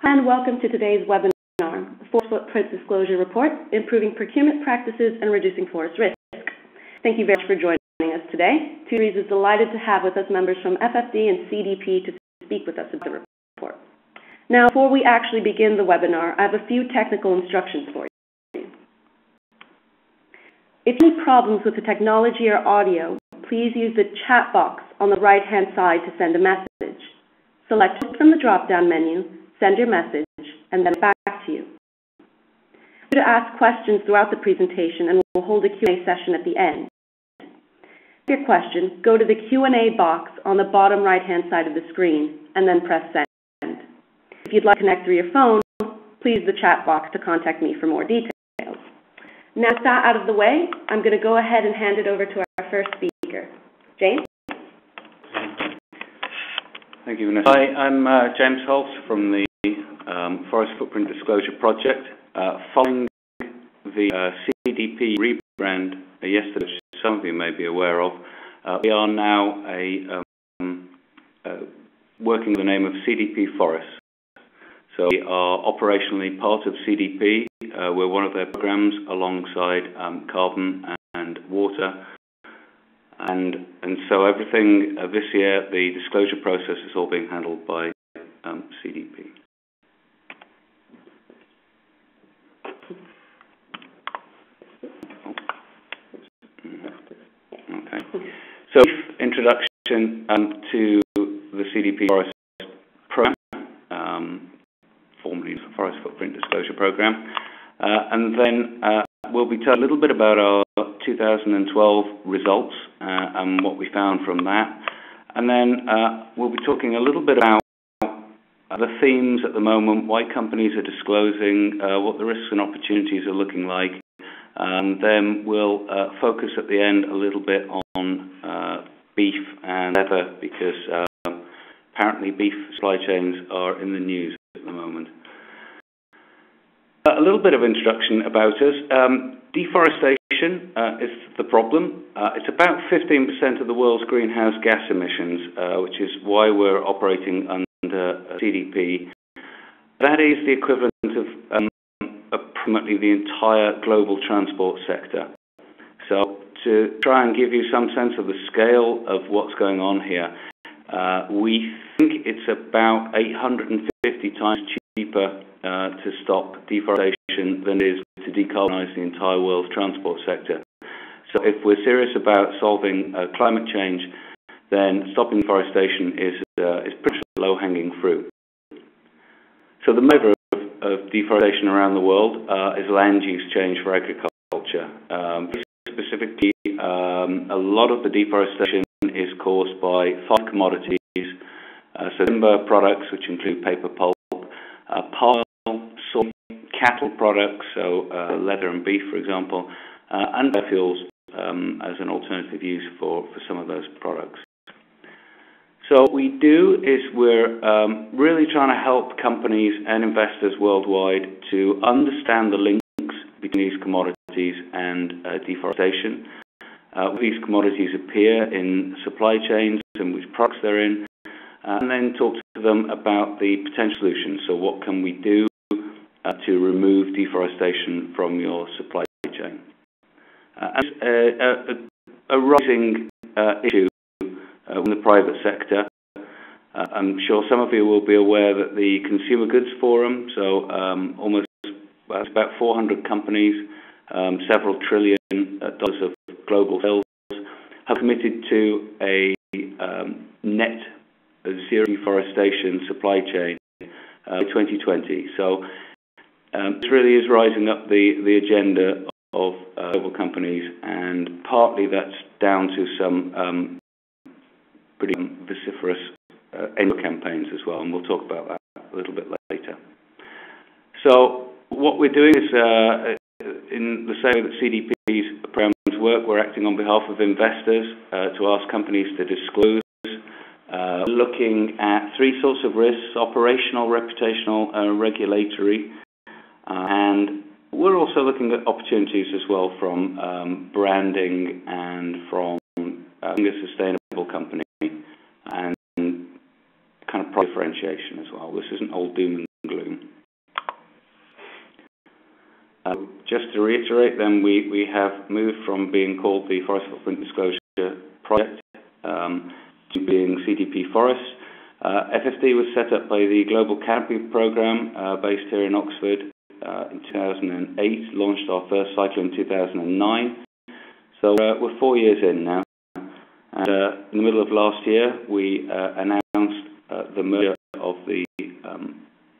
Hi, and welcome to today's webinar, the Forest Footprint Disclosure Report, Improving Procurement Practices and Reducing Forest Risk. Thank you very much for joining us today. TURES is delighted to have with us members from FFD and CDP to speak with us about the report. Now, before we actually begin the webinar, I have a few technical instructions for you. If you have any problems with the technology or audio, please use the chat box on the right-hand side to send a message. Select from the drop-down menu, send your message, and then back to you. We're going to ask questions throughout the presentation, and we'll hold a Q&A session at the end. For your question, go to the Q&A box on the bottom right-hand side of the screen, and then press send. If you'd like to connect through your phone, please use the chat box to contact me for more details. Now, with that out of the way, I'm going to go ahead and hand it over to our first speaker. James? Thank you, Vanessa. Hi, I'm James Holtz from the Forest Footprint Disclosure Project. Following the CDP rebrand yesterday, which some of you may be aware of, we are now working with the name of CDP Forests. So we are operationally part of CDP. We're one of their programs alongside carbon and water. And so everything this year, the disclosure process is all being handled by CDP. Okay. So, introduction to the CDP Forest Program, formerly the Forest Footprint Disclosure Program, and then we'll be telling a little bit about our 2012 results and what we found from that. And then we'll be talking a little bit about the themes at the moment, why companies are disclosing, what the risks and opportunities are looking like. And then we'll focus at the end a little bit on beef and leather, because apparently beef supply chains are in the news at the moment. A little bit of introduction about us. Deforestation is the problem. It's about 15% of the world's greenhouse gas emissions, which is why we're operating under CDP. That is the equivalent of approximately the entire global transport sector. So to try and give you some sense of the scale of what's going on here, we think it's about 850 times cheaper to stop deforestation than it is to decarbonize the entire world's transport sector. So if we're serious about solving climate change, then stopping deforestation is pretty low-hanging fruit. So the driver of deforestation around the world is land use change for agriculture. Specifically, a lot of the deforestation is caused by farm commodities, so timber products, which include paper pulp, palm oil, soy, cattle products, so leather and beef, for example, and biofuels as an alternative use for some of those products. So what we do is we're really trying to help companies and investors worldwide to understand the links between these commodities and deforestation. These commodities appear in supply chains and which products they're in, and then talk to them about the potential solutions. So what can we do to remove deforestation from your supply chain? A rising issue in the private sector. I'm sure some of you will be aware that the Consumer Goods Forum, so it's about 400 companies, several $trillion of global sales, have committed to a net zero deforestation supply chain by 2020. So this really is rising up the agenda of global companies, and partly that's down to some pretty vociferous end campaigns as well, and we'll talk about that a little bit later. So what we're doing is, in the same way that CDP's programs work, we're acting on behalf of investors to ask companies to disclose, looking at three sorts of risks: operational, reputational, regulatory, and we're also looking at opportunities as well from branding and from being a sustainable company and kind of differentiation as well. This isn't all doom and gloom. Just to reiterate, then we have moved from being called the Forest Footprint Disclosure Project to being CDP Forests. FFD was set up by the Global Canopy Programme based here in Oxford in 2008, launched our first cycle in 2009. So we're 4 years in now. And in the middle of last year, we announced the merger of the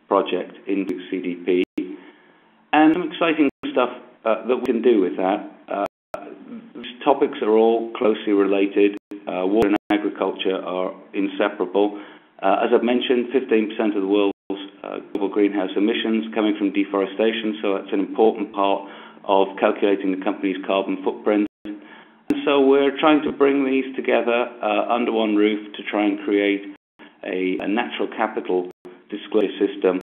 project into CDP. And some exciting stuff that we can do with that. These topics are all closely related. Water and agriculture are inseparable. As I've mentioned, 15% of the world's global greenhouse emissions coming from deforestation, so that's an important part of calculating the company's carbon footprint. And so we're trying to bring these together under one roof to try and create a natural capital disclosure system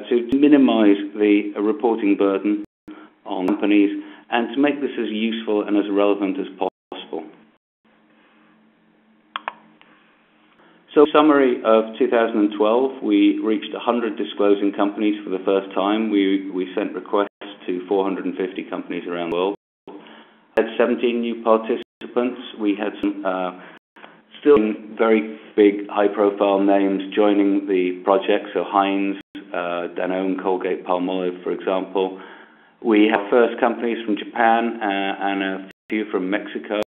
to minimize the reporting burden on companies and to make this as useful and as relevant as possible. So, summary of 2012, we reached 100 disclosing companies for the first time. We sent requests to 450 companies around the world. We had 17 new participants. We had some still very big, high-profile names joining the project, so Heinz, Danone, Colgate, Palmolive, for example. We have first companies from Japan and a few from Mexico.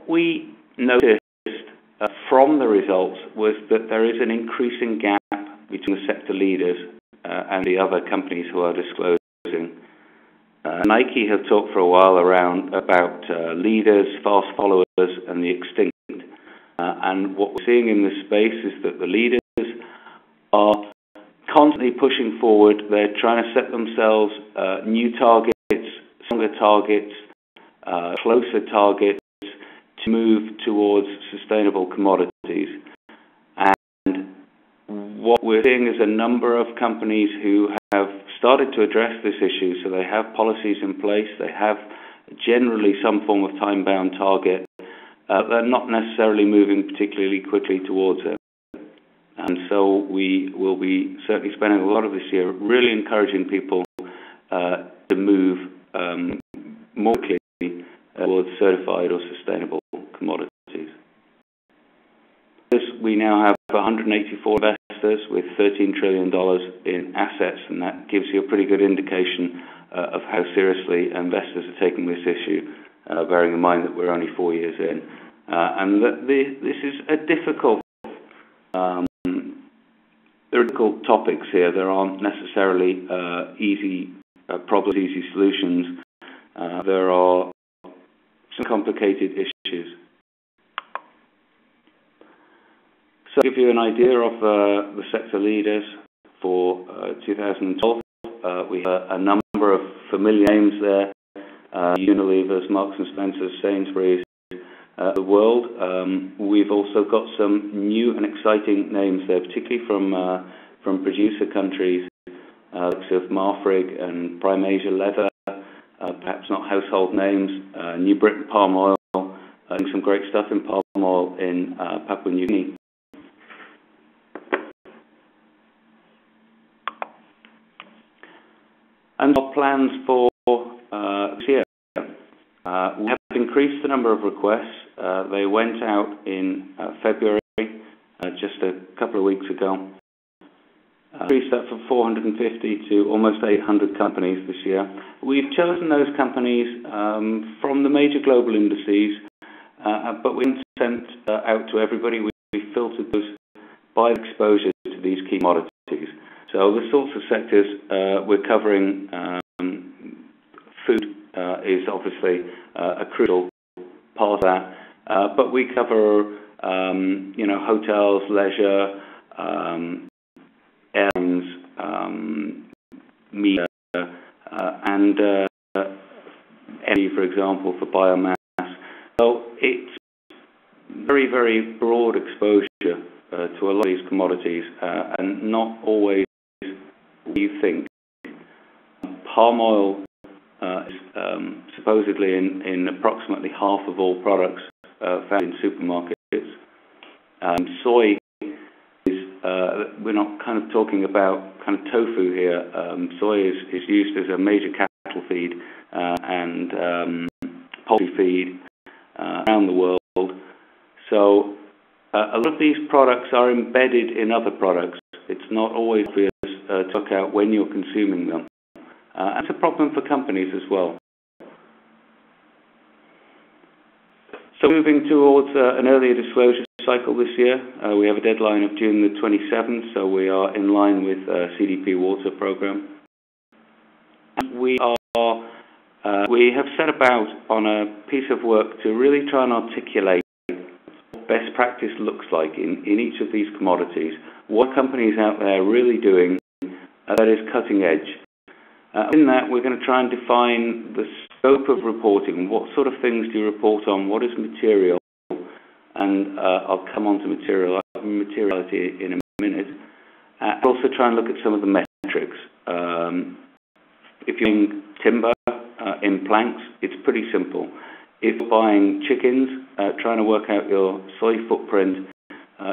We noticed from the results was that there is an increasing gap between the sector leaders and the other companies who are disclosing. Nike have talked for a while about leaders, fast followers, and the extinct. And what we're seeing in this space is that the leaders are constantly pushing forward. They're trying to set themselves new targets, stronger targets, closer targets to move towards sustainable commodities. And what we're seeing is a number of companies who have started to address this issue. So they have policies in place. They have generally some form of time-bound target. They're not necessarily moving particularly quickly towards it. And so we will be certainly spending a lot of this year really encouraging people to move more quickly towards certified or sustainable commodities. We now have 184 investors with $13 trillion in assets, and that gives you a pretty good indication of how seriously investors are taking this issue, bearing in mind that we're only 4 years in. And that this is a difficult there are difficult topics here. There aren't necessarily easy problems, easy solutions. There are some complicated issues. So to give you an idea of the sector leaders for 2012, we have a number of familiar names there. Unilever's, Marks & Spencer's, Sainsbury's, the world. We've also got some new and exciting names there, particularly from producer countries, like Marfrig and Prime Asia Leather, perhaps not household names. New Britain Palm Oil, doing some great stuff in palm oil in Papua New Guinea. And our plans for this year. We have increased the number of requests. They went out in February, just a couple of weeks ago. Increased that from 450 to almost 800 companies this year. We've chosen those companies from the major global indices, but we haven't sent out to everybody. We filtered those by exposure to these key commodities. So the sorts of sectors we're covering, food is obviously a crucial part of that, but we cover hotels, leisure, airlines, media, and energy, for example, for biomass. So it's very, very broad exposure to a lot of these commodities, and not always what you think. Palm oil is supposedly in approximately half of all products found in supermarkets. Soy is we're not kind of talking about kind of tofu here. Soy is used as a major cattle feed and poultry feed around the world. So a lot of these products are embedded in other products. It's not always obvious to work out when you're consuming them. That's a problem for companies as well. So moving towards an earlier disclosure cycle this year, we have a deadline of June the 27th, so we are in line with CDP Water program. And we have set about on a piece of work to really try and articulate what best practice looks like in each of these commodities, what companies out there are really doing that is cutting edge. In that, we're going to try and define the scope of reporting. What sort of things do you report on? What is material? And I'll come on to materiality in a minute. I'll also try and look at some of the metrics. If you're buying timber in planks, it's pretty simple. If you're buying chickens, trying to work out your soy footprint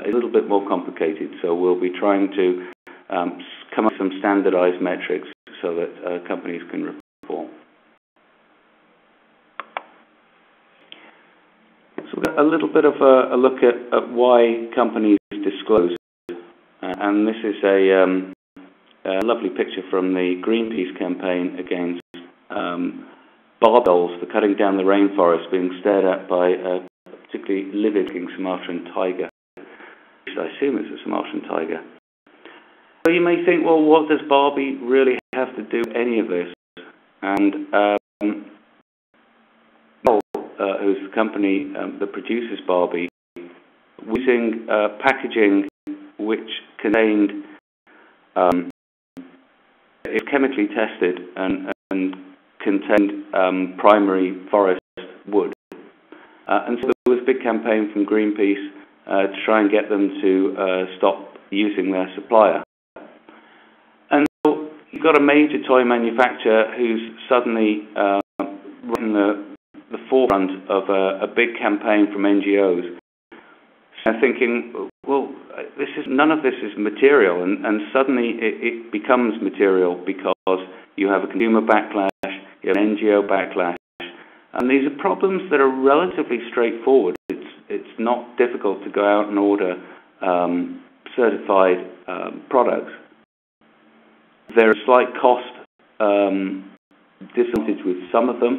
is a little bit more complicated. So we'll be trying to come up with some standardized metrics so that companies can report. So a little bit of a look at why companies disclose. And this is a lovely picture from the Greenpeace campaign against barbels for cutting down the rainforest being stared at by a particularly livid-looking Sumatran tiger. I assume it's a Sumatran tiger. So you may think, well, what does Barbie really have to do with any of this? And who's the company that produces Barbie, using packaging which contained is chemically tested and contained primary forest wood. And so there was a big campaign from Greenpeace to try and get them to stop using their supplier. And so you've got a major toy manufacturer who's suddenly in the forefront of a big campaign from NGOs, and thinking, well, none of this is material, and suddenly it becomes material because you have a consumer backlash, you have an NGO backlash, and these are problems that are relatively straightforward. It's not difficult to go out and order certified products. There is slight cost disadvantage with some of them,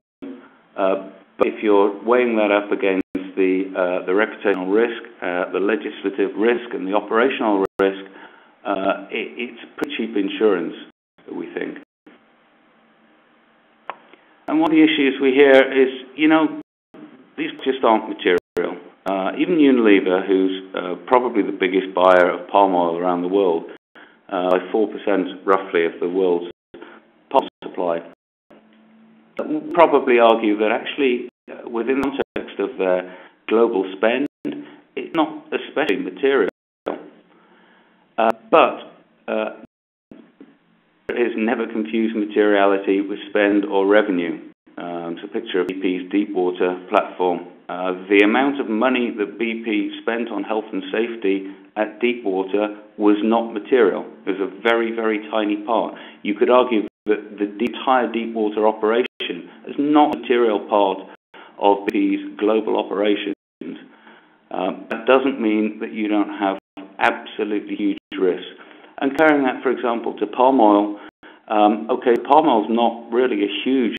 but if you're weighing that up against the reputational risk, the legislative risk, and the operational risk, it's pretty cheap insurance, we think. And one of the issues we hear is, these just aren't material. Even Unilever, who's probably the biggest buyer of palm oil around the world, by 4% roughly of the world's palm supply, will probably argue that actually, within the context of their global spend, it's not especially material. But it has never confused materiality with spend or revenue. It's a picture of BP's Deepwater platform. The amount of money that BP spent on health and safety at Deepwater was not material. It was a very, very tiny part. You could argue that the entire Deepwater operation is not a material part of BP's global operations. That doesn't mean that you don't have absolutely huge risks. And carrying that, for example, to palm oil, palm oil is not really a huge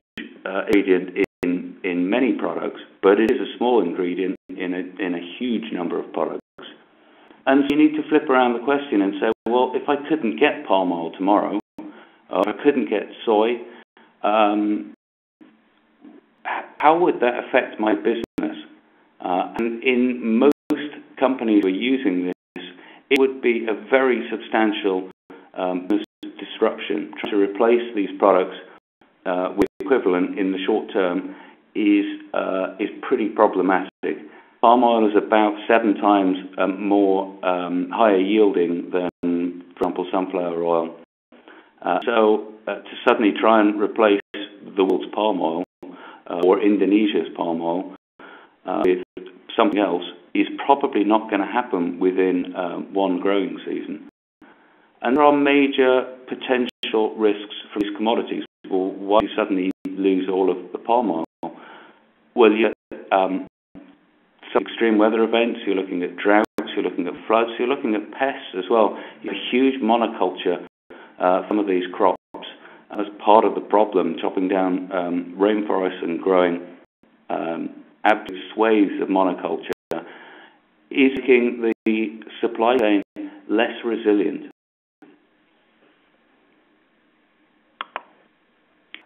ingredient in many products, but it is a small ingredient in a huge number of products. And so you need to flip around the question and say, well, if I couldn't get palm oil tomorrow, or if I couldn't get soy, how would that affect my business? And in most companies who are using this, it would be a very substantial disruption. Trying to replace these products with equivalent in the short term is pretty problematic. Palm oil is about 7 times more higher yielding than, for example, sunflower oil. So to suddenly try and replace the world's palm oil or Indonesia's palm oil with something else is probably not going to happen within one growing season. And there are major potential risks for these commodities. Well, why do you suddenly lose all of the palm oil? Well, you get some extreme weather events, you're looking at droughts, you're looking at floods, you're looking at pests as well. You have a huge monoculture, some of these crops, as part of the problem, chopping down rainforests and growing absolute swathes of monoculture, is making the supply chain less resilient.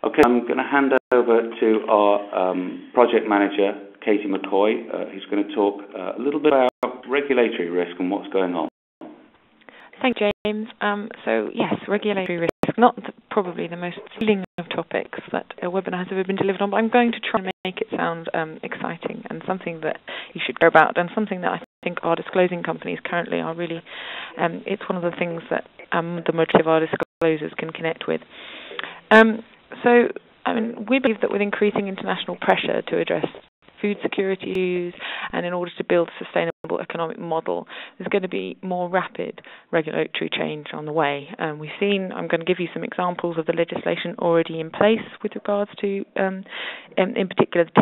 Okay, I'm going to hand over to our project manager, Katie McCoy, who's going to talk a little bit about regulatory risk and what's going on. Thank you, James. So yes, regulatory risk, not probably the most thrilling of topics that a webinar has ever been delivered on, but I'm going to try and make it sound exciting and something that you should know about, and something that I think our disclosing companies currently are really, it's one of the things that the majority of our disclosures can connect with. So, I mean, we believe that with increasing international pressure to address food security issues and in order to build a sustainable economic model, there's going to be more rapid regulatory change on the way. We've seen, I'm going to give you some examples of the legislation already in place with regards to, in particular, the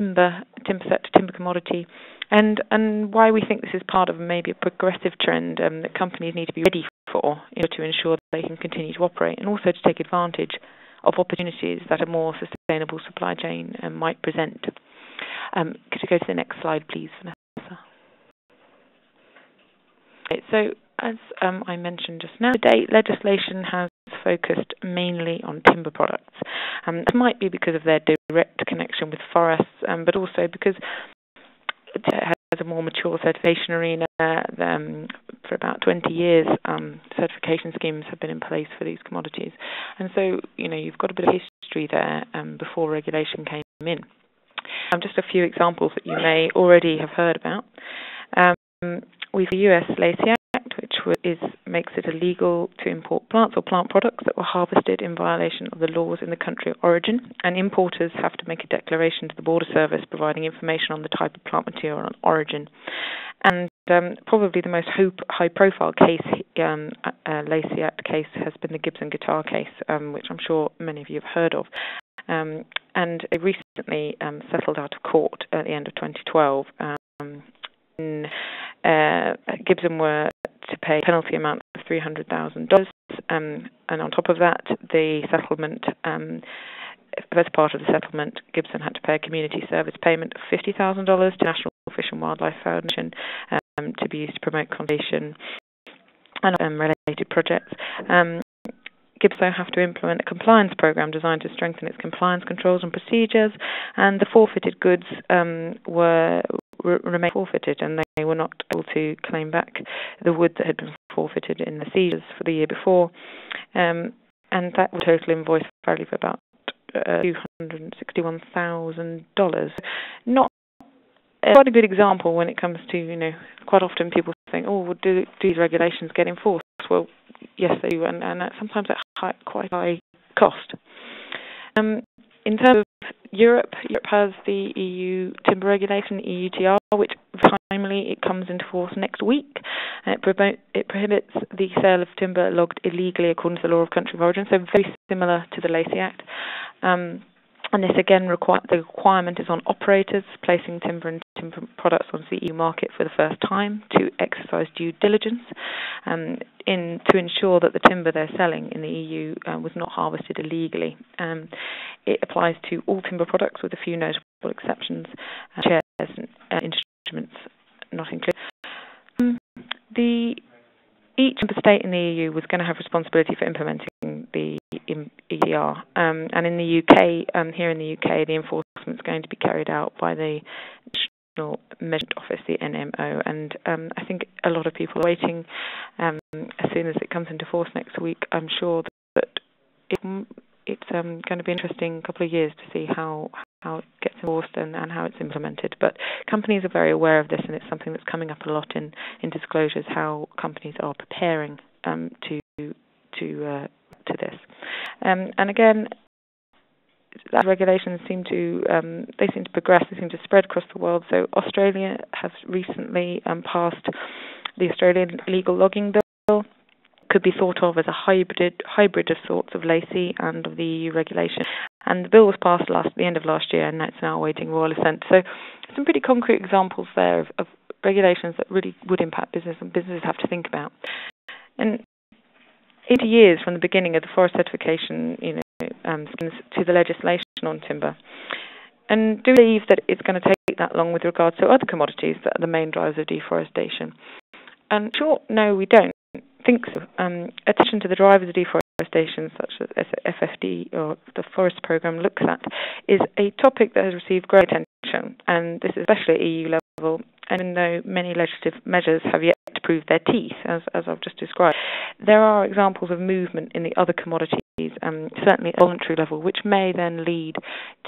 timber sector, timber commodity, and why we think this is part of maybe a progressive trend that companies need to be ready for in order to ensure that they can continue to operate and also to take advantage of opportunities that a more sustainable supply chain might present. Could you go to the next slide, please, Vanessa? Okay, so, as I mentioned just now, to date, legislation has focused mainly on timber products. This might be because of their direct connection with forests, but also because it has a more mature certification arena. For about 20 years, certification schemes have been in place for these commodities. And so, you've got a bit of history there before regulation came in. Just a few examples that you may already have heard about. We've the US LACI Act, which makes it illegal to import plants or plant products that were harvested in violation of the laws in the country of origin, and importers have to make a declaration to the Border Service providing information on the type of plant material and origin. And probably the most high-profile case, LACI Act case, has been the Gibson guitar case, which I'm sure many of you have heard of. And it recently settled out of court at the end of 2012. Gibson were to pay a penalty amount of $300,000, and on top of that, the settlement, as part of the settlement, Gibson had to pay a community service payment of $50,000 to National Fish and Wildlife Foundation to be used to promote conservation and related projects. Gibson have to implement a compliance program designed to strengthen its compliance controls and procedures, and the forfeited goods remain forfeited, and they were not able to claim back the wood that had been forfeited in the seizures for the year before, and that would total invoice value of about $261,000. Not quite a good example when it comes to, quite often people think, oh, well, do these regulations get enforced? Well, yes, they do, and sometimes at quite high cost. In terms of Europe has the EU timber regulation, EUTR, which finally it comes into force next week. It prohibits the sale of timber logged illegally according to the law of country of origin, so very similar to the LACI Act. And this again, the requirement is on operators placing timber and timber products onto the EU market for the first time to exercise due diligence to ensure that the timber they're selling in the EU was not harvested illegally. It applies to all timber products with a few notable exceptions, chairs and instruments not included. Each member state in the EU was going to have responsibility for implementing the EUTR, and in the UK, here in the UK, the enforcement is going to be carried out by the National Measurement Office, the NMO, and I think a lot of people are waiting. As soon as it comes into force next week, I'm sure that it's going to be an interesting couple of years to see how it gets enforced and how it's implemented. But companies are very aware of this, and it's something that's coming up a lot in disclosures, how companies are preparing to this. And again, that regulations seem to progress, they seem to spread across the world. So Australia has recently passed the Australian legal logging bill. Could be thought of as a hybrid of sorts of LACI and of the EU regulation. And the bill was passed the end of last year, and it's now awaiting royal assent. So some pretty concrete examples there of regulations that really would impact business and businesses have to think about. And 80 years from the beginning of the forest certification, to the legislation on timber. And do believe that it's going to take that long with regards to other commodities that are the main drivers of deforestation? And short, no, we don't think so. Attention to the drivers of deforestation, such as FFD or the Forest Programme looks at, is a topic that has received great attention, and this is especially at EU level. And even though many legislative measures have yet to prove their teeth, as I've just described, there are examples of movement in the other commodities, certainly at voluntary level, which may then lead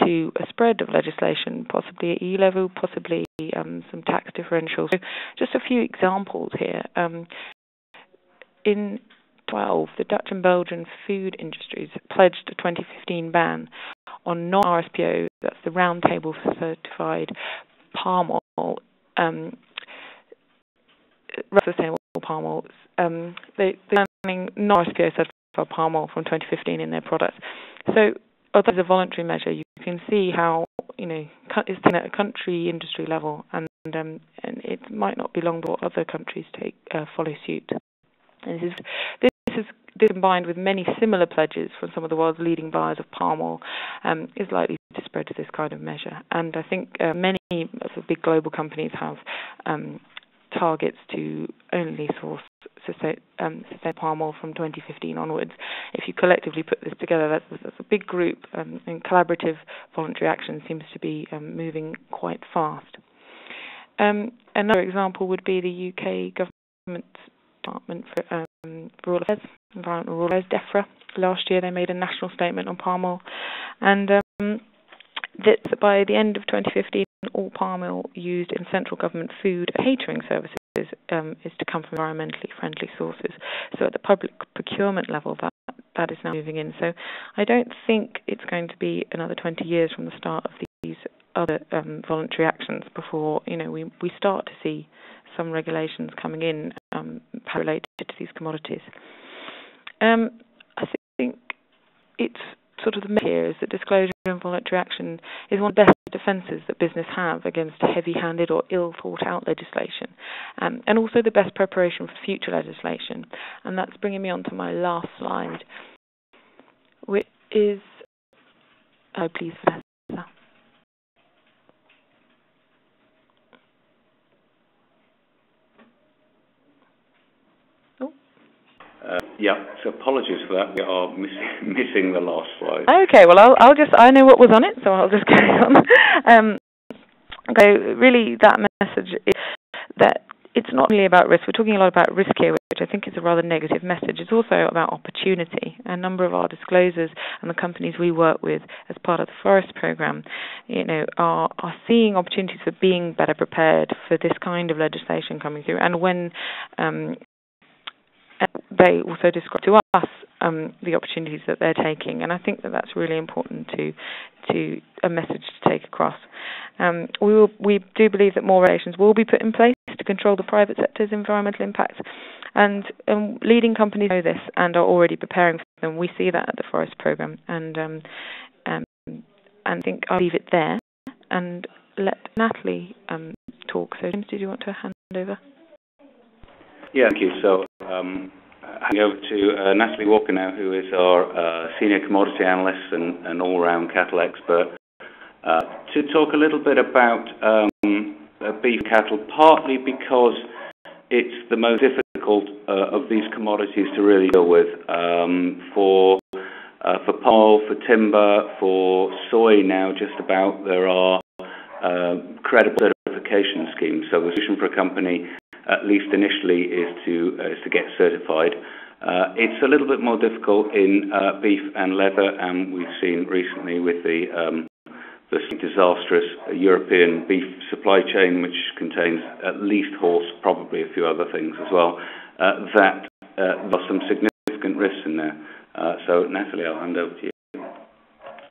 to a spread of legislation, possibly at EU level, possibly some tax differentials. So just a few examples here. In 2012, the Dutch and Belgian food industries pledged a 2015 ban on non-RSPO, that's the Round Table for Certified Palm Oil, sustainable palm oil. They're banning non-RSPO certified palm oil from 2015 in their products. So, although it's a voluntary measure, you can see how it's done at a country industry level, and it might not be long before other countries follow suit. And this is combined with many similar pledges from some of the world's leading buyers of palm oil, is likely to spread to this kind of measure. And I think many of the big global companies have targets to only source sustainable palm oil from 2015 onwards. If you collectively put this together, that's a big group, and collaborative voluntary action seems to be moving quite fast. Another example would be the UK government Department for Rural Affairs, Environment and Rural Affairs, DEFRA. Last year they made a national statement on palm oil, and that by the end of 2015, all palm oil used in central government food and catering services is to come from environmentally friendly sources. So at the public procurement level, that is now moving in. So I don't think it's going to be another 20 years from the start of these other voluntary actions before we start to see some regulations coming in related to these commodities. I think it's sort of the myth here is that disclosure and voluntary action is one of the best defences that business have against heavy-handed or ill-thought-out legislation, and also the best preparation for future legislation. And that's bringing me on to my last slide, which is, please, Vanessa. So apologies for that. We are missing the last slide. Okay, well, I know what was on it, so I'll just carry on. Really, that message is that it's not really about risk. We're talking a lot about risk here, which I think is a rather negative message. It's also about opportunity. A number of our disclosures and the companies we work with as part of the Forest Programme, are seeing opportunities for being better prepared for this kind of legislation coming through. And when they also describe to us the opportunities that they're taking, and I think that that's really important to a message to take across. We do believe that more regulations will be put in place to control the private sector's environmental impacts, and leading companies know this and are already preparing for them. We see that at the Forest Programme, and I think I'll leave it there and let Natalie talk. So, James, did you want to hand over? Yeah, thank you. So, handing over to Natalie Walker now, who is our senior commodity analyst and all-round cattle expert, to talk a little bit about beef cattle, partly because it's the most difficult of these commodities to really deal with. For palm, for timber, for soy now, just about there are credible certification schemes. So the solution for a company, at least initially, is to get certified. It's a little bit more difficult in beef and leather, and we've seen recently with the disastrous European beef supply chain, which contains at least horse, probably a few other things as well, that there's some significant risks in there. So, Natalie, I'll hand over to you.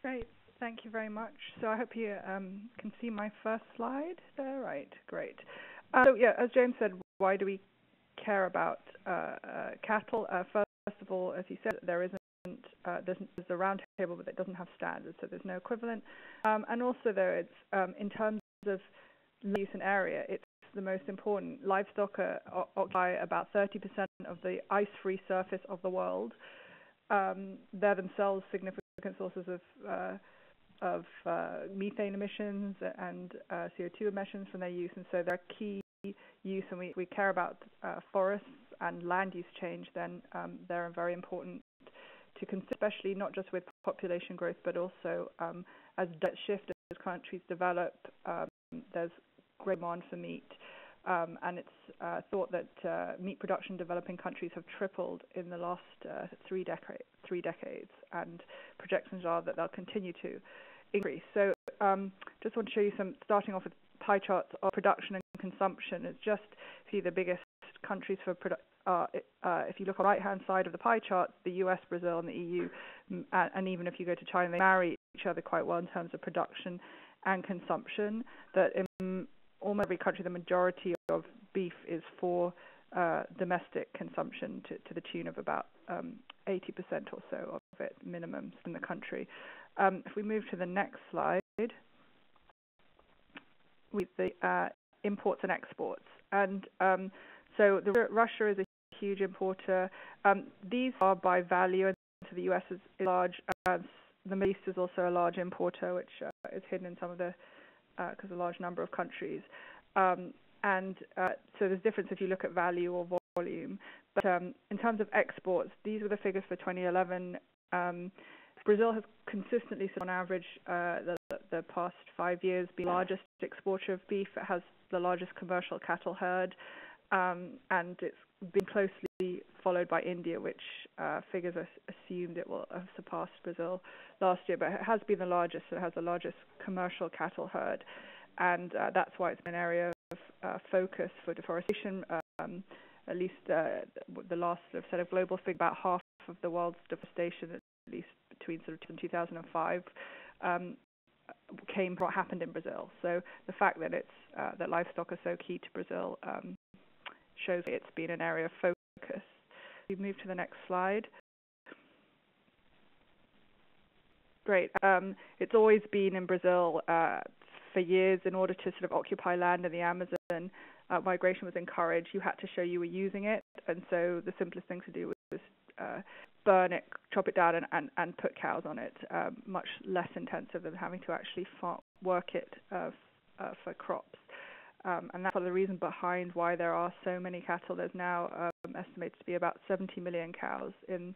Great. Thank you very much. So I hope you can see my first slide there. Right, great. So yeah, as James said, why do we care about cattle? First of all, as he said, there's a round table, but it doesn't have standards, so there's no equivalent. And also, though, it's in terms of use and area, it's the most important. Livestock occupy about 30% of the ice-free surface of the world. They're themselves significant sources of methane emissions and CO2 emissions from their use, and so they're key use, and we care about forests and land use change, then they're very important to consider, especially not just with population growth, but also as diet shift, as countries develop, there's great demand for meat, and it's thought that meat production in developing countries have tripled in the last 3 decades, and projections are that they'll continue to increase. So just want to show you some, starting off with pie charts of production and consumption. It's just see the biggest countries for if you look on the right-hand side of the pie chart, the US, Brazil, and the EU, and even if you go to China, they marry each other quite well in terms of production and consumption. That in almost every country, the majority of beef is for domestic consumption to the tune of about 80% or so of it minimum in the country. If we move to the next slide, with the imports and exports, and so Russia is a huge importer. These are by value, and so the US is large. The Middle East is also a large importer, which is hidden in some of the because a large number of countries. So there's difference if you look at value or volume. But in terms of exports, these were the figures for 2011. Brazil has consistently, on average, the past 5 years, been the largest exporter of beef. It has the largest commercial cattle herd, and it's been closely followed by India, which figures are assumed it will have surpassed Brazil last year. But it has been the largest. So it has the largest commercial cattle herd, and that's why it's been an area of focus for deforestation. At least the last sort of set of global figures, about half of the world's deforestation, at least between sort of 2005, came from what happened in Brazil. So the fact that it's that livestock are so key to Brazil shows it's been an area of focus. We move to the next slide. Great. It's always been in Brazil for years. In order to sort of occupy land in the Amazon, migration was encouraged. You had to show you were using it, and so the simplest thing to do was burn it, chop it down, and put cows on it. Much less intensive than having to actually work it for crops. And that's the reason behind why there are so many cattle. There's now estimated to be about 70 million cows in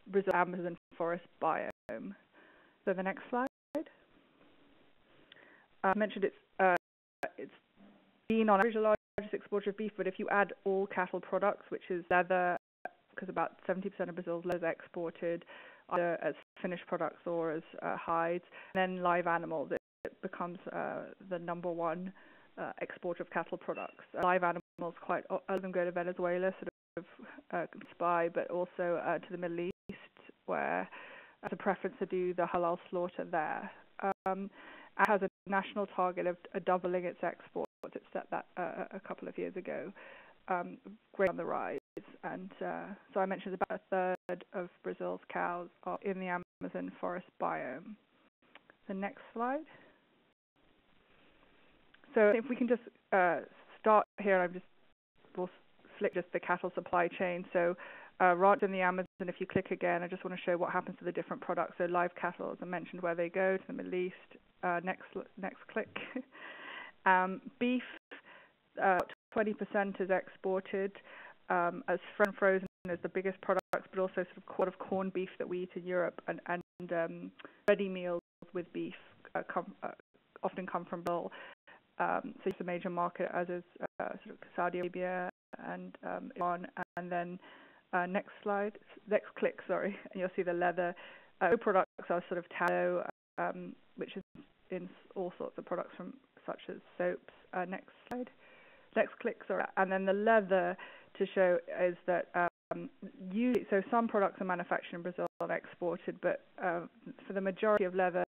Brazil Amazon forest biome. So the next slide. I mentioned it's been on average the largest exporter of beef, but if you add all cattle products, which is leather, because about 70% of Brazil's leather is exported either as finished products or as hides, and then live animals, it becomes the number one export of cattle products. Live animals, quite a lot of them go to Venezuela, sort of spy, but also to the Middle East, where there's a preference to do the halal slaughter there. It has a national target of doubling its exports. It set that a couple of years ago. Great on the rise, and so I mentioned about a third of Brazil's cows are in the Amazon forest biome. The next slide. So if we can just start here, we'll flick just the cattle supply chain. So right in the Amazon, if you click again, I just want to show what happens to the different products. So live cattle, as I mentioned, where they go to the Middle East. Next click. Beef, 20% is exported as frozen is the biggest products, but also sort of quarter of corned beef that we eat in Europe, and ready meals with beef often come from Brazil. So it's a major market, as is sort of Saudi Arabia and Iran. And then next click, sorry, and you'll see the leather. Products are sort of tallow, which is in all sorts of products from such as soaps. Next slide. Next click, sorry. And then the leather to show is that so some products are manufactured in Brazil and exported, but for the majority of leather,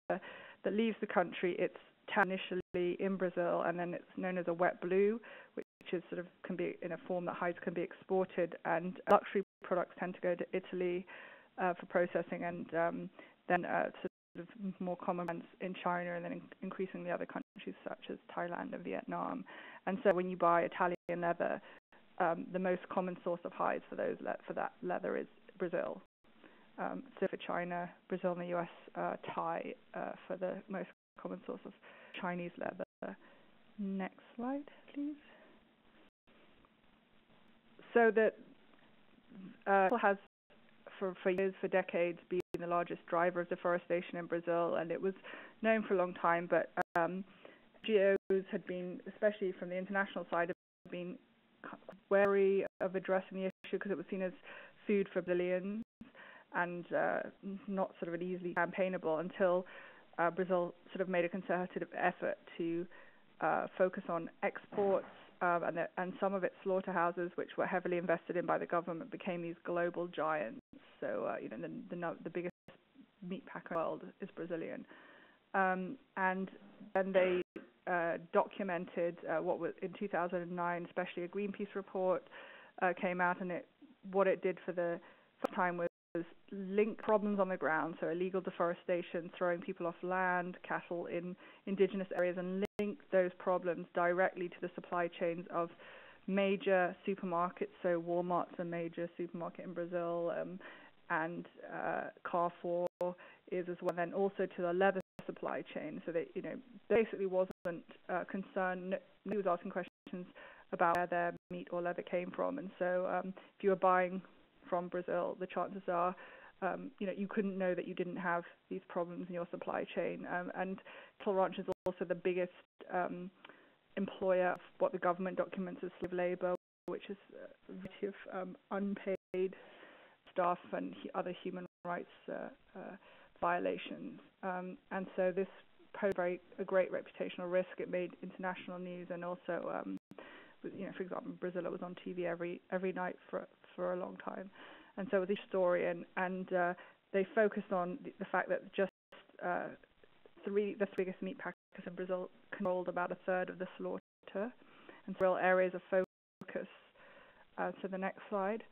that leaves the country, it's tanned initially in Brazil, and then it's known as a wet blue, which is sort of can be in a form that hides can be exported, and luxury products tend to go to Italy for processing, and then sort of more common ones in China, and then increasingly other countries such as Thailand and Vietnam. And so when you buy Italian leather, the most common source of hides for that leather is Brazil. So for China, Brazil and the US, Thai for the most common source of Chinese leather. Next slide, please. So that has for years, for decades, been the largest driver of deforestation in Brazil, and it was known for a long time, but NGOs had been, especially from the international side, have been wary of addressing the issue because it was seen as food for billions and not sort of an easily campaignable until Brazil sort of made a concerted effort to focus on exports, and some of its slaughterhouses, which were heavily invested in by the government, became these global giants. So the biggest meat packer in the world is Brazilian, and then they documented what was in 2009, especially a Greenpeace report came out, and what it did for the first time was link problems on the ground, so illegal deforestation, throwing people off land, cattle in indigenous areas, and link those problems directly to the supply chains of major supermarkets. So Walmart's a major supermarket in Brazil, and Carrefour is as well, and then also to the leather supply chain. So they, basically wasn't concerned. Nobody was asking questions about where their meat or leather came from, and so if you were buying from Brazil, the chances are, you couldn't know that you didn't have these problems in your supply chain. And cattle ranch is also the biggest employer of what the government documents as slave labor, which is a variety of unpaid staff and other human rights violations. And so this posed a great reputational risk. It made international news, and also, for example, Brazil, it was on TV every night for a long time. And so it was a story, and they focused on the fact that just the three biggest meat packers in Brazil controlled about a third of the slaughter, and real areas of focus. So the next slide.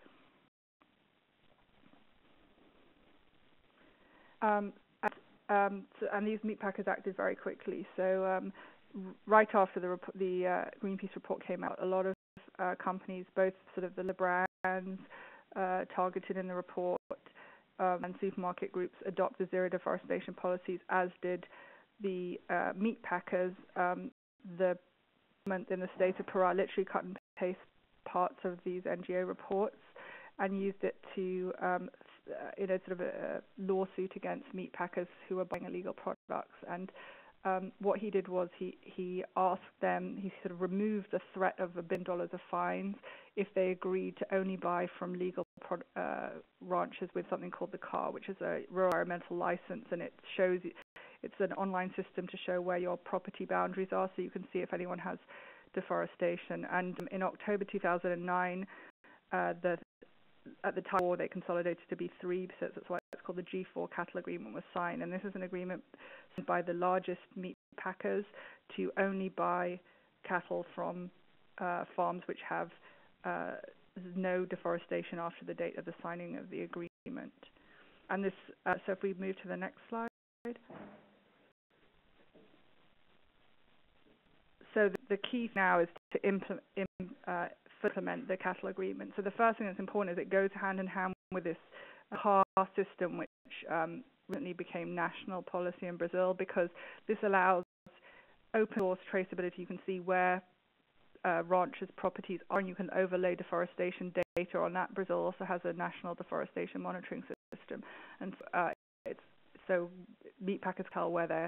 And these meat packers acted very quickly. So right after the Greenpeace report came out, a lot of companies, both sort of the brands targeted in the report and supermarket groups, adopted zero deforestation policies, as did the meat packers. The government in the state of Pará literally cut and paste parts of these NGO reports and used it to in a sort of a lawsuit against meat packers who were buying illegal products. And what he did was he asked them, he sort of removed the threat of $1 billion of fines if they agreed to only buy from legal ranches with something called the CAR, which is a rural environmental license, and it shows, it's an online system to show where your property boundaries are, so you can see if anyone has deforestation. And in October 2009, at the time they consolidated to be 3, so that's why it's called the G4 cattle agreement was signed. And this is an agreement signed by the largest meat packers to only buy cattle from farms which have no deforestation after the date of the signing of the agreement. And this, so if we move to the next slide. So the key now is to implement the cattle agreement. So the first thing that's important is it goes hand in hand with this CAR system, which recently became national policy in Brazil, because this allows open source traceability. You can see where ranchers' properties are, and you can overlay deforestation data on that. Brazil also has a national deforestation monitoring system, and so meat packers tell where their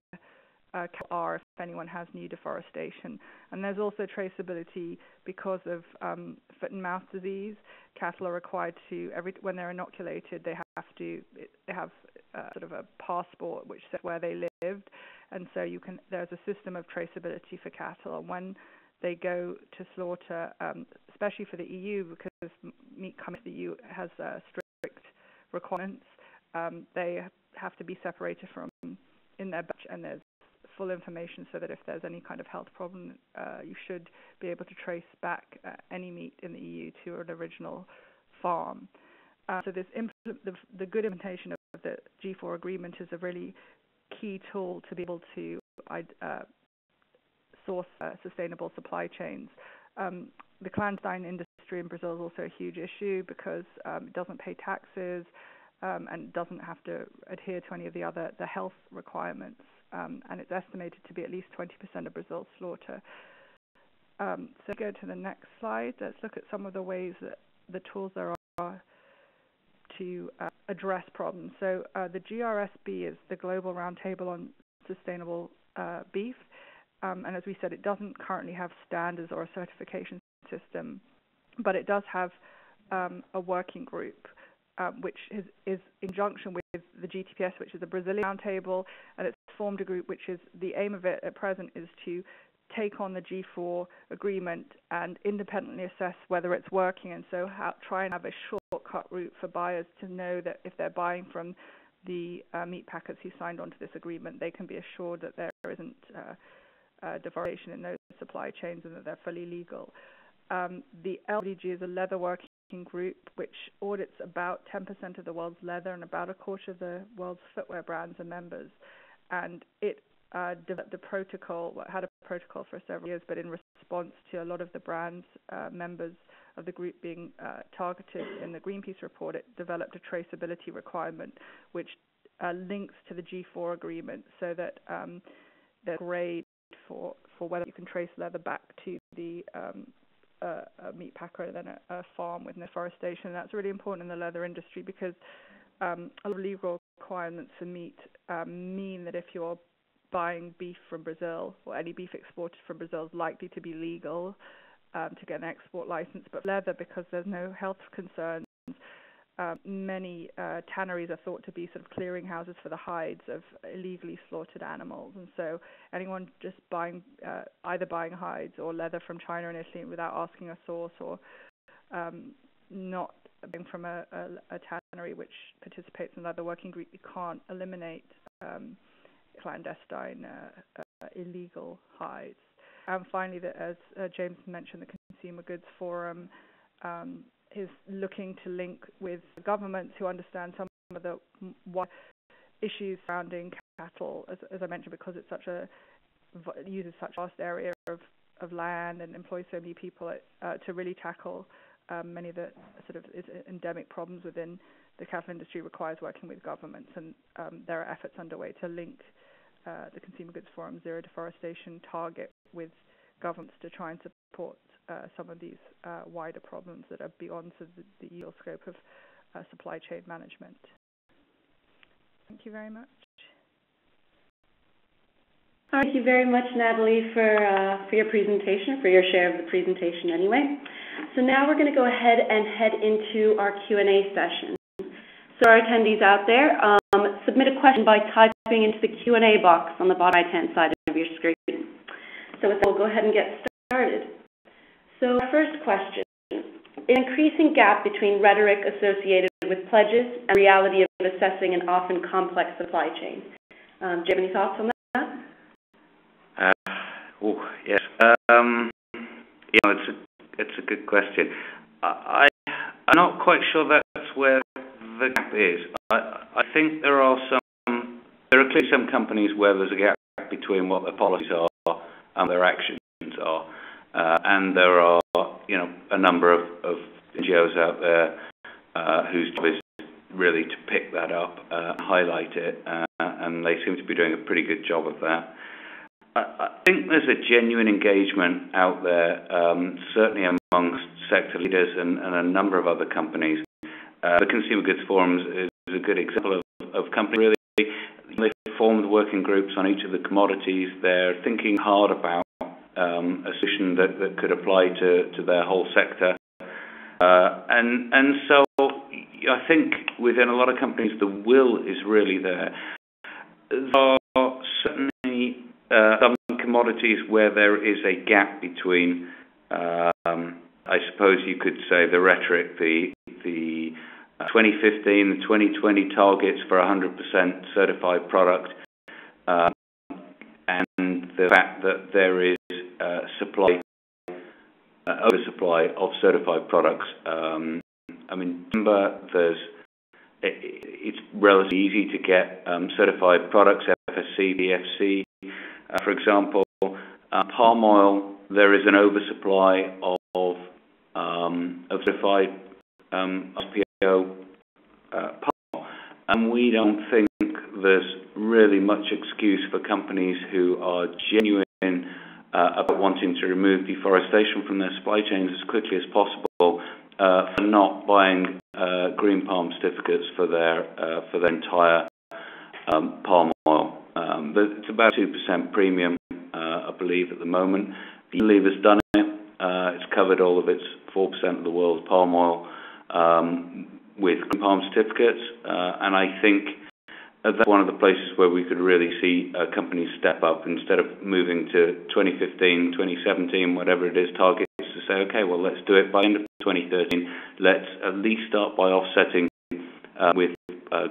cattle are if anyone has new deforestation. And there's also traceability because of foot and mouth disease. Cattle are required to, when they're inoculated, they have sort of a passport which says where they lived, and so there's a system of traceability for cattle. And when they go to slaughter, especially for the EU, because meat coming to the EU has strict requirements, they have to be separated from in their batch, and there's full information so that if there's any kind of health problem, you should be able to trace back any meat in the EU to an original farm. So the good implementation of the G4 agreement is a really key tool to be able to source sustainable supply chains. The clandestine industry in Brazil is also a huge issue because it doesn't pay taxes and doesn't have to adhere to any of the health requirements. And it's estimated to be at least 20% of Brazil's slaughter. So go to the next slide. Let's look at some of the ways that the tools there are to address problems. So the GRSB is the Global Roundtable on Sustainable Beef. And as we said, it doesn't currently have standards or a certification system, but it does have a working group which is in conjunction with the GTPS, which is the Brazilian Roundtable, and it's formed a group which is the aim of it at present is to take on the G4 agreement and independently assess whether it's working, and so try and have a shortcut route for buyers to know that if they're buying from the meat packers who signed onto this agreement, they can be assured that there isn't deforestation in those supply chains and that they're fully legal. The LWG is a leather working group which audits about 10% of the world's leather and about a quarter of the world's footwear brands are members. And it developed a protocol, had a protocol for several years, but in response to a lot of the brands members of the group being targeted in the Greenpeace report, it developed a traceability requirement which links to the G4 agreement so that the grade for whether you can trace leather back to the a meat packer and then a farm with deforestation. That's really important in the leather industry because a lot of legal requirements for meat mean that if you're buying beef from Brazil or any beef exported from Brazil is likely to be legal to get an export license. But leather, because there's no health concerns, many tanneries are thought to be sort of clearinghouses for the hides of illegally slaughtered animals, and so anyone just either buying hides or leather from China and Italy without asking a source or not being from a tannery which participates in the leather working group, you can't eliminate clandestine illegal hides. And finally, as James mentioned, the Consumer Goods Forum is looking to link with governments who understand some of the issues surrounding cattle, as I mentioned, because it's uses such a vast area of land and employs so many people to really tackle many of the sort of endemic problems within the cattle industry requires working with governments, and there are efforts underway to link the Consumer Goods Forum Zero Deforestation target with governments to try and support some of these wider problems that are beyond the usual scope of supply chain management. Thank you very much. Thank you very much, Natalie, for your presentation, for your share of the presentation anyway. So now we're going to go ahead and head into our Q&A session. So our attendees out there, submit a question by typing into the Q&A box on the bottom right-hand side of your screen. So with that, we'll go ahead and get started. So first question, an increasing gap between rhetoric associated with pledges and reality of assessing an often complex supply chain. Do you have any thoughts on that? Yes. It's a good question. I'm not quite sure that's where the gap is. I think there are clearly some companies where there's a gap between what their policies are and their actions are, and there are a number of NGOs out there whose job is really to pick that up, highlight it, and they seem to be doing a pretty good job of that. I think there's a genuine engagement out there, certainly amongst sector leaders and a number of other companies. The Consumer Goods Forum is a good example of companies really. They've formed working groups on each of the commodities. They're thinking hard about a solution that could apply to their whole sector. And so I think within a lot of companies the will is really there. There are certainly some commodities where there is a gap between, I suppose you could say, the rhetoric, the 2015, the 2020 targets for 100% certified product, and and the fact that there is oversupply of certified products. Timber, it's relatively easy to get certified products, FSC, BFC, for example. Palm oil, there is an oversupply of certified SPO palm oil, and we don't think there's really much excuse for companies who are genuine about wanting to remove deforestation from their supply chains as quickly as possible for not buying green palm certificates for their entire palm oil. It's about 2% premium, I believe, at the moment. Unilever's done it. It's covered all of its 4% of the world's palm oil with green palm certificates, and I think that's one of the places where we could really see companies step up instead of moving to 2015, 2017, whatever it is, targets to say, okay, well, let's do it by the end of 2013. Let's at least start by offsetting with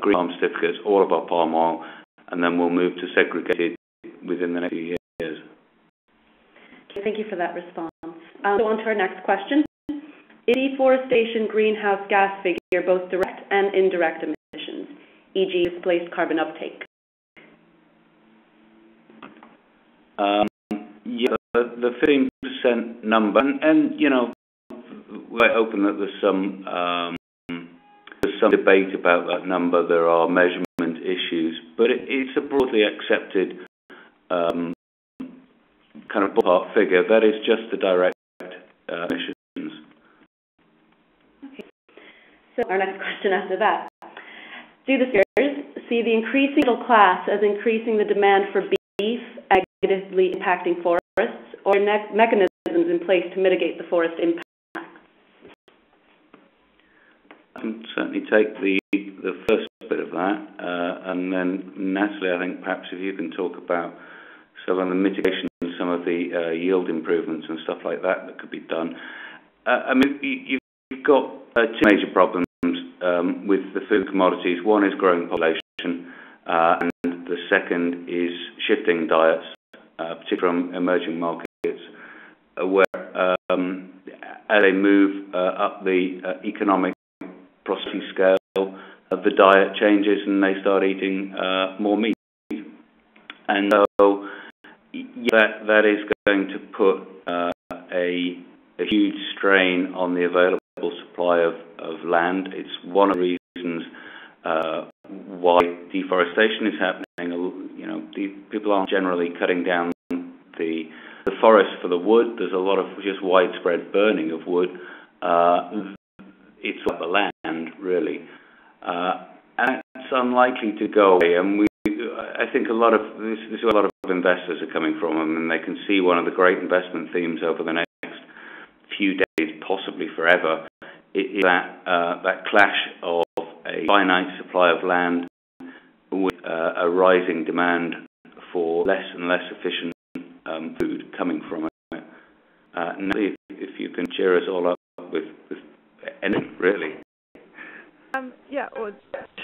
green palm certificates all of our palm oil, and then we'll move to segregated within the next few years. Okay, thank you for that response. So on to our next question. Is deforestation greenhouse gas figure both direct and indirect emissions, e.g. displaced carbon uptake? The 15% number, and we're open that there's some debate about that number. There are measurement issues, but it's a broadly accepted kind of ballpark figure. That is just the direct emissions. Okay. So our next question after that. Do the speakers see the increasing middle class as increasing the demand for beef, negatively impacting forests, or mechanisms in place to mitigate the forest impact? I can certainly take the first bit of that, and then Natalie, I think perhaps if you can talk about some of the mitigation, some of the yield improvements and stuff like that could be done. You've got two major problems with the food commodities. One is growing population, and the second is shifting diets, particularly from emerging markets, where as they move up the economic processing scale, the diet changes and they start eating more meat. And so that is going to put a huge strain on the available supply of land. It's one of the reasons why deforestation is happening. People aren't generally cutting down the forest for the wood. There's a lot of just widespread burning of wood. It's about the land, really. And it's unlikely to go away. And I think this is where a lot of investors are coming from, and they can see one of the great investment themes over the next few days, possibly forever, is that clash of a finite supply of land with a rising demand for less and less efficient food coming from it. Natalie, if you can cheer us all up with anything, really.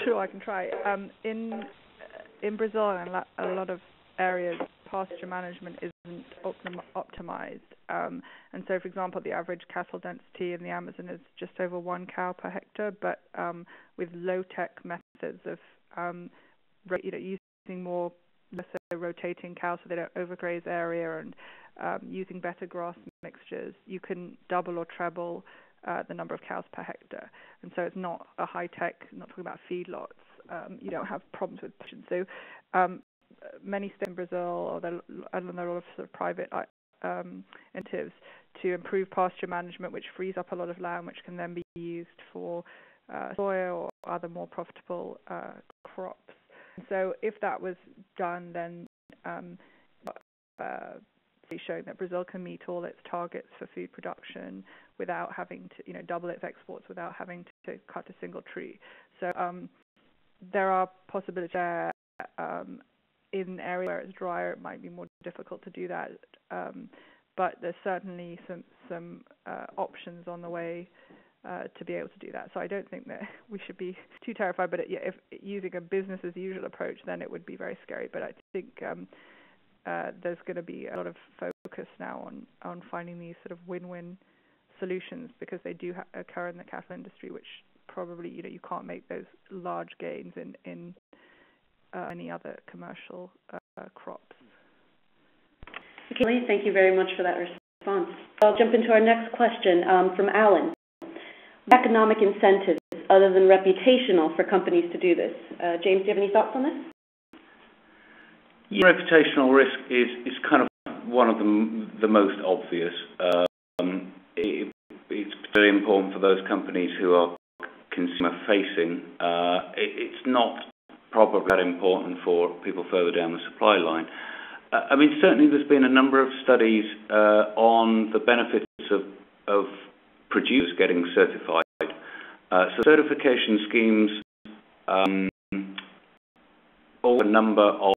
Sure, I can try. In Brazil and a lot of areas, pasture management isn't optimized. And so, for example, the average cattle density in the Amazon is just over 1 cow per hectare, but with low-tech methods of using more rotating cows so they don't overgraze area, and using better grass mixtures, you can double or treble the number of cows per hectare. And so it's not a high-tech, not talking about feedlots. You don't have problems with pasture. So many states in Brazil, and there are a lot of sort of private initiatives to improve pasture management, which frees up a lot of land, which can then be used for soya or other more profitable crops. So if that was done, then showing that Brazil can meet all its targets for food production without having to, double its exports without having to cut a single tree. So there are possibilities there. In areas where it's drier, it might be more difficult to do that. But there's certainly some options on the way to be able to do that. So I don't think that we should be too terrified. But if using a business as usual approach, then it would be very scary. But I think there's going to be a lot of focus now on finding these sort of win-win solutions, because they do occur in the cattle industry, which probably you can't make those large gains in any other commercial crops. Okay, thank you very much for that response. I'll jump into our next question from Alan. Economic incentives other than reputational for companies to do this? James, do you have any thoughts on this? Yeah, reputational risk is kind of one of the most obvious. It's very important for those companies who are consumer-facing. It's not probably that important for people further down the supply line. I mean, certainly there's been a number of studies on the benefits of producers getting certified. So certification schemes all a number of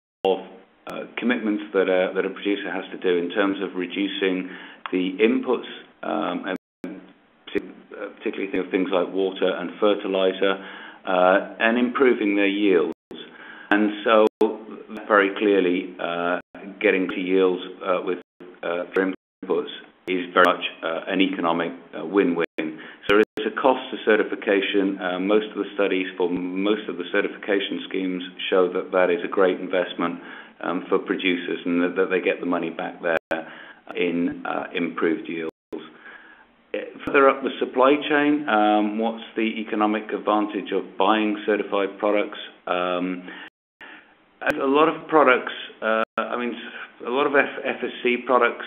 commitments that a producer has to do in terms of reducing the inputs, and particularly things like water and fertilizer, and improving their yields. And so very clearly getting to yields with inputs is very much an economic win-win. So there is a cost to certification. Most of the studies for most of the certification schemes show that that is a great investment for producers, and that they get the money back there in improved yields. Further up the supply chain, what's the economic advantage of buying certified products? A lot of products, a lot of FSC products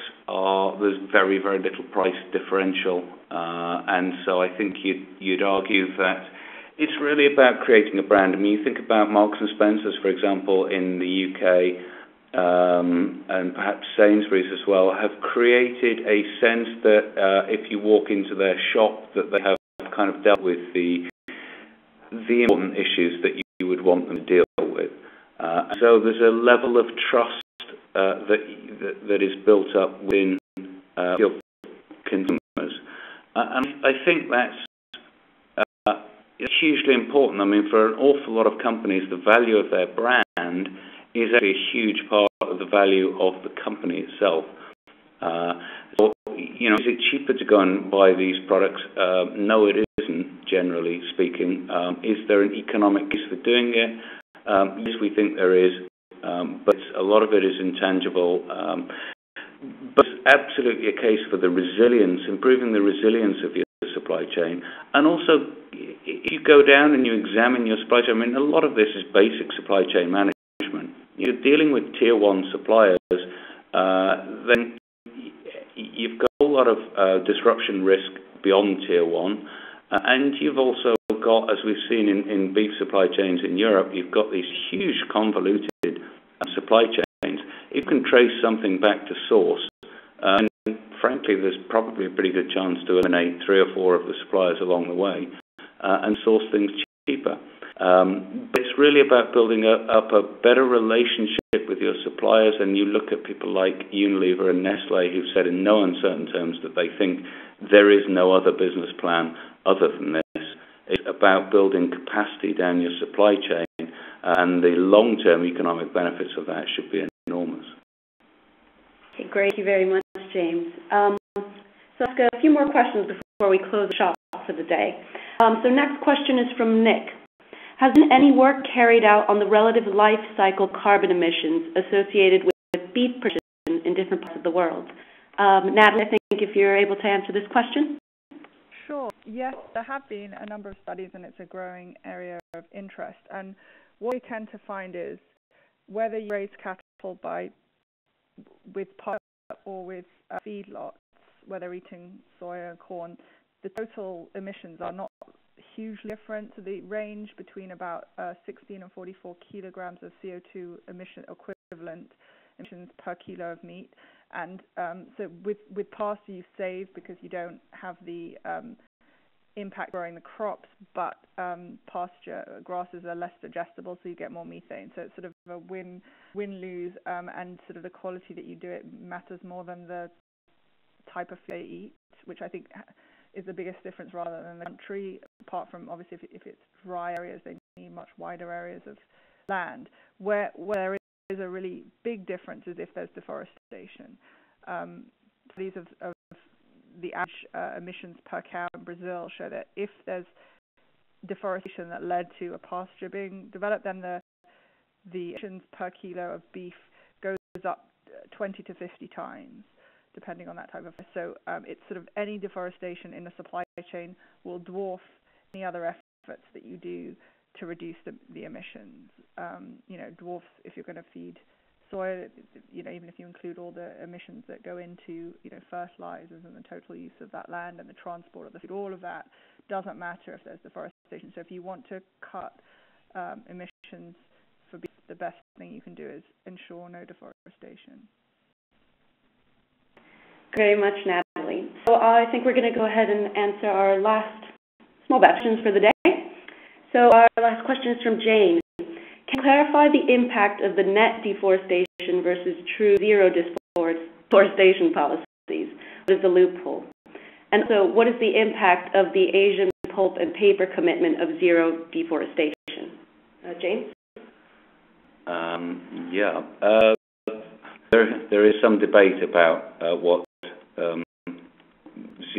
there's very, very little price differential, and so I think you'd argue that it's really about creating a brand. I mean, you think about Marks and Spencer's, for example, in the UK, and perhaps Sainsbury's as well, have created a sense that if you walk into their shop, that they have kind of dealt with the important issues that you would want them to deal with. So there's a level of trust that is built up within your consumers, and I think that's hugely important. I mean, for an awful lot of companies, the value of their brand is actually a huge part of the value of the company itself. So, is it cheaper to go and buy these products? No, it isn't, generally speaking. Is there an economic case for doing it? Yes, we think there is, but a lot of it is intangible. But it's absolutely a case for the resilience, improving the resilience of your supply chain. And also, if you go down and you examine your supply chain, I mean, a lot of this is basic supply chain management. You're dealing with tier one suppliers, then you've got a whole lot of disruption risk beyond tier one. And you've also got, as we've seen in beef supply chains in Europe, you've got these huge convoluted supply chains. You can trace something back to source, and frankly, there's probably a pretty good chance to eliminate 3 or 4 of the suppliers along the way and source things cheaper. But it's really about building up a better relationship with your suppliers, and you look at people like Unilever and Nestle, who've said in no uncertain terms that they think there is no other business plan other than this. It's about building capacity down your supply chain, and the long-term economic benefits of that should be enormous. Okay, great. Thank you very much, James. So I'll ask a few more questions before we close the shop for the day. So next question is from Nick. Has been any work carried out on the relative life cycle carbon emissions associated with beef production in different parts of the world? Natalie, I think if you're able to answer this question. Sure. Yes, there have been a number of studies, and it's a growing area of interest. And what we tend to find is whether you raise cattle with pulp or with feedlots, whether eating soya and corn, the total emissions are not hugely different. So they range between about 16 and 44 kilograms of CO2 equivalent emissions per kilo of meat. And so with pasture you save because you don't have the impact growing the crops, but pasture grasses are less digestible, so you get more methane. So it's sort of a win-lose, and sort of the quality that you do it matters more than the type of food they eat, which I think is the biggest difference rather than the country, apart from obviously if it's dry areas, they need much wider areas of land. Where there a really big difference is if there's deforestation. Studies of the average emissions per cow in Brazil show that if there's deforestation that led to a pasture being developed, then the emissions per kilo of beef goes up 20 to 50 times, depending on that type of. So it's sort of any deforestation in the supply chain will dwarf any other efforts that you do to reduce the emissions. Dwarfs if you're going to feed soil. Even if you include all the emissions that go into fertilizers and the total use of that land and the transport of the food, all of that doesn't matter if there's deforestation. So if you want to cut emissions for beef, the best thing you can do is ensure no deforestation. Very much, Natalie. So I think we're going to go ahead and answer our last small batch questions for the day. So our last question is from Jane. Can you clarify the impact of the net deforestation versus true zero deforestation policies? What is the loophole? And so what is the impact of the Asian pulp and paper commitment of zero deforestation? James? There is some debate about what zero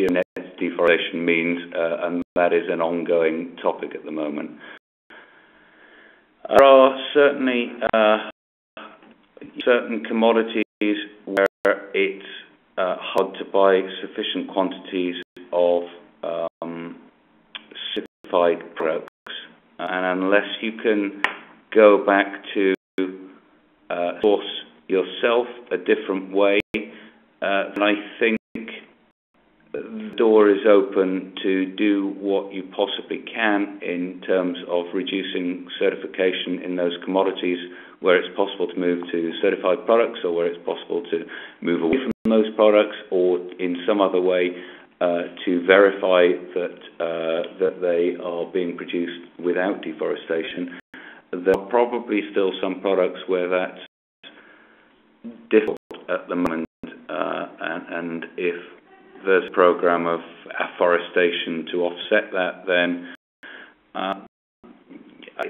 net deforestation means, and that is an ongoing topic at the moment. There are certainly certain commodities where it's hard to buy sufficient quantities of certified products, and unless you can go back to source yourself a different way, then I think the door is open to do what you possibly can in terms of reducing certification in those commodities where it's possible to move to certified products, or where it's possible to move away from those products, or in some other way to verify that they are being produced without deforestation. There are probably still some products where that's difficult at the moment, and if there's a program of afforestation to offset that, then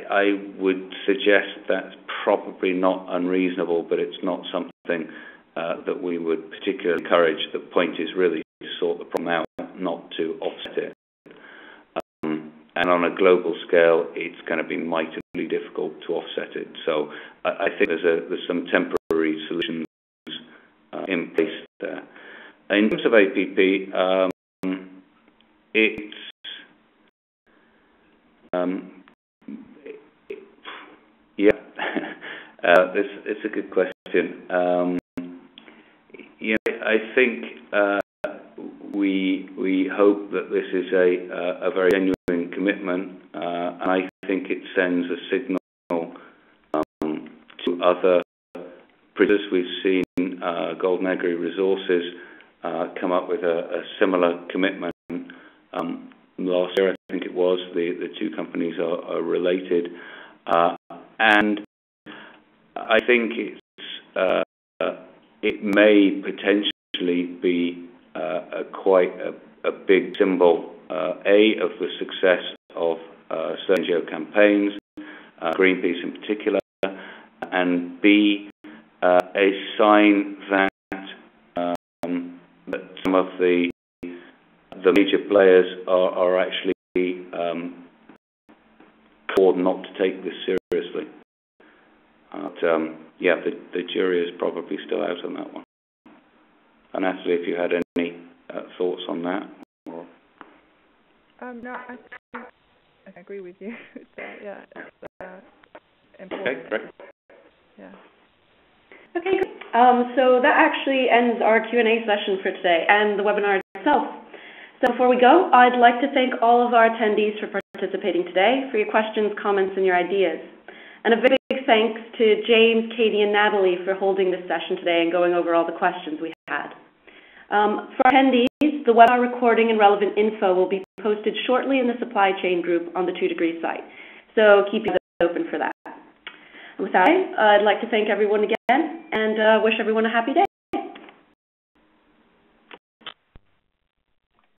I would suggest that's probably not unreasonable, but it's not something that we would particularly encourage. The point is really to sort the problem out, not to offset it. And on a global scale, it's going to be mightily difficult to offset it. So I think there's some temporary solutions in place there. In terms of APP, it's a good question. I think we hope that this is a very genuine commitment, and I think it sends a signal to other producers. We've seen Golden Agri Resources come up with a similar commitment last year, I think it was. The two companies are related, and I think it may potentially be quite a big symbol, A, of the success of certain NGO campaigns, Greenpeace in particular, and B, a sign that some of the major players are actually called not to take this seriously. The jury is probably still out on that one. And Natalie, if you had any thoughts on that? Or... No, I agree with you. It's important. Okay, great. Yeah. Okay, great. So that actually ends our Q&A session for today and the webinar itself. So before we go, I'd like to thank all of our attendees for participating today, for your questions, comments, and your ideas. And a very big thanks to James, Katie, and Natalie for holding this session today and going over all the questions we had. For attendees, the webinar recording and relevant info will be posted shortly in the supply chain group on the 2 Degrees site. So keep your eyes open for that. And with that, I'd like to thank everyone again and wish everyone a happy day.